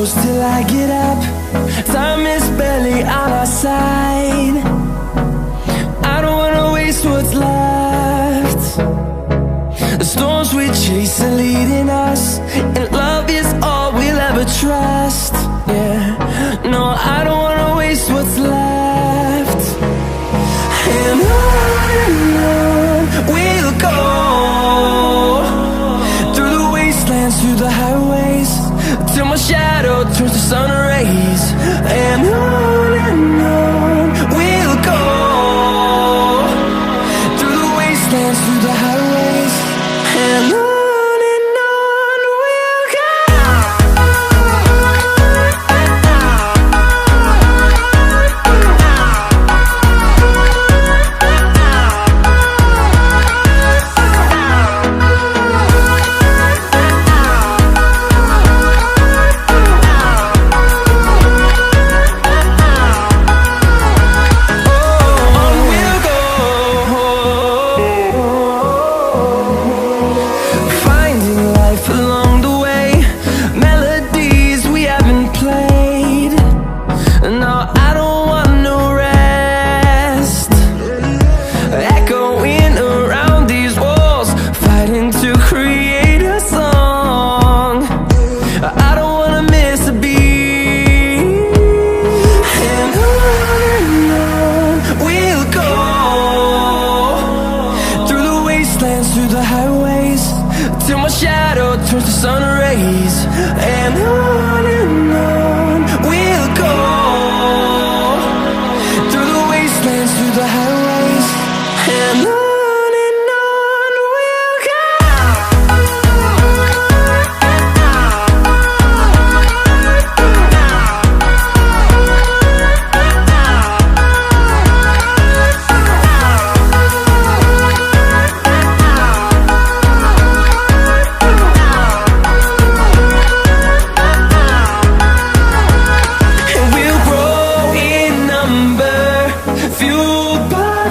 close till I get up. Time is barely on our side. I don't wanna waste what's left. The storms we chase are leading us, and love is all we'll ever trust. Yeah, no, I don't wanna waste what's left. And on we'll go, through the wastelands, through the highways, till my shadow turns to sun rays. And on we'll go, through the wastelands, through the highways, and on we'll go. Through the highways, till my shadow turns to sun rays. And on we'll go, through the wastelands, through the highways, and on we'll go. Fueled by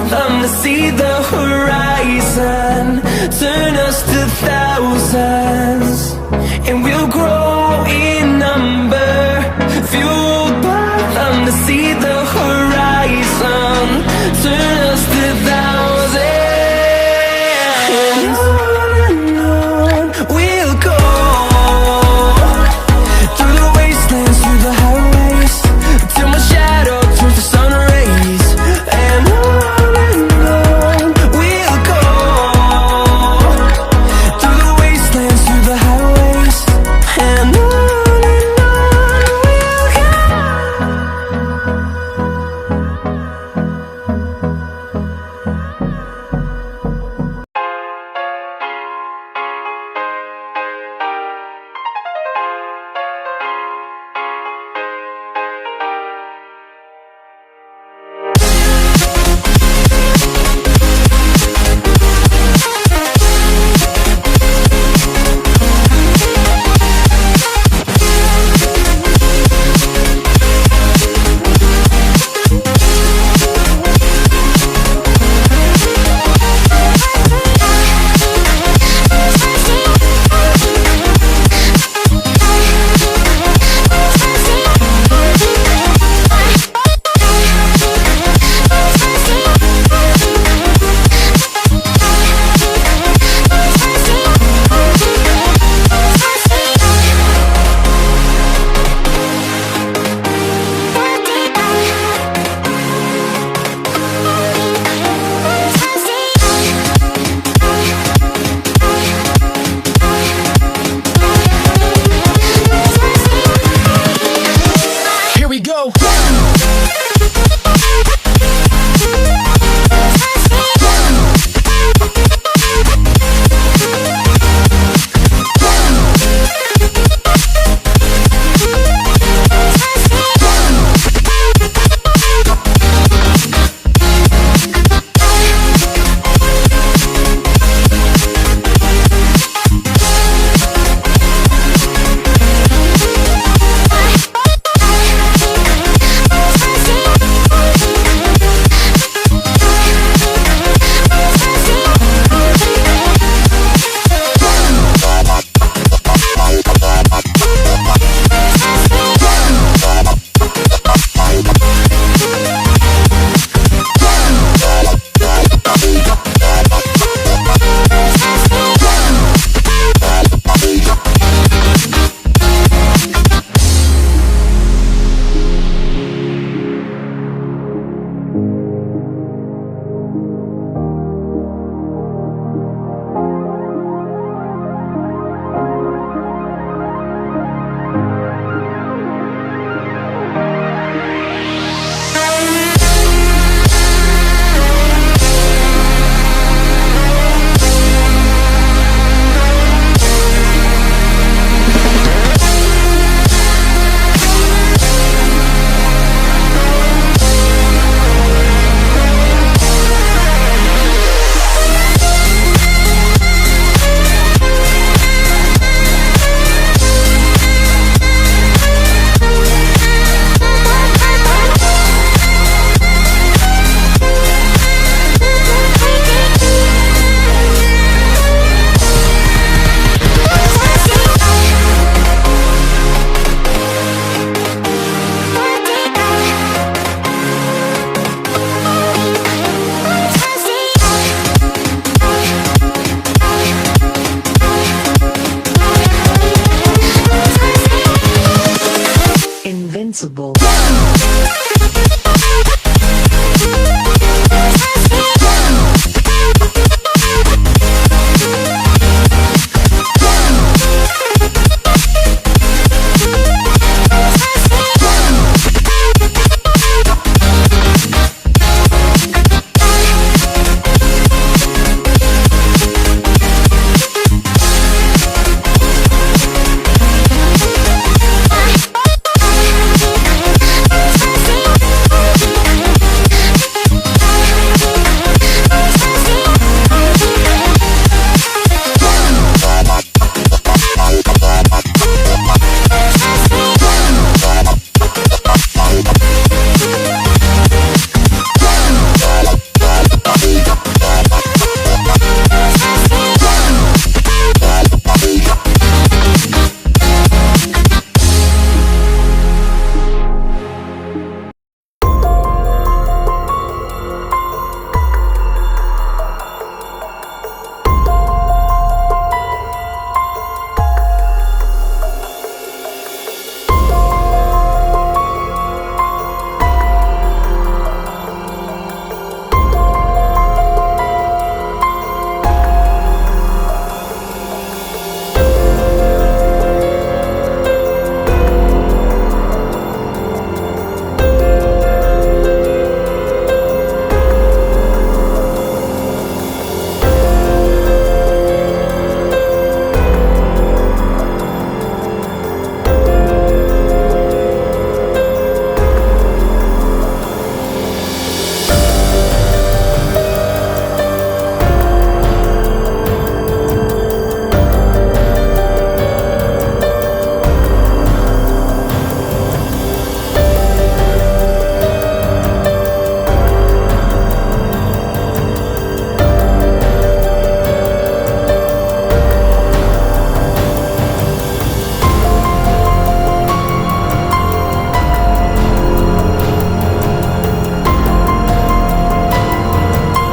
possible.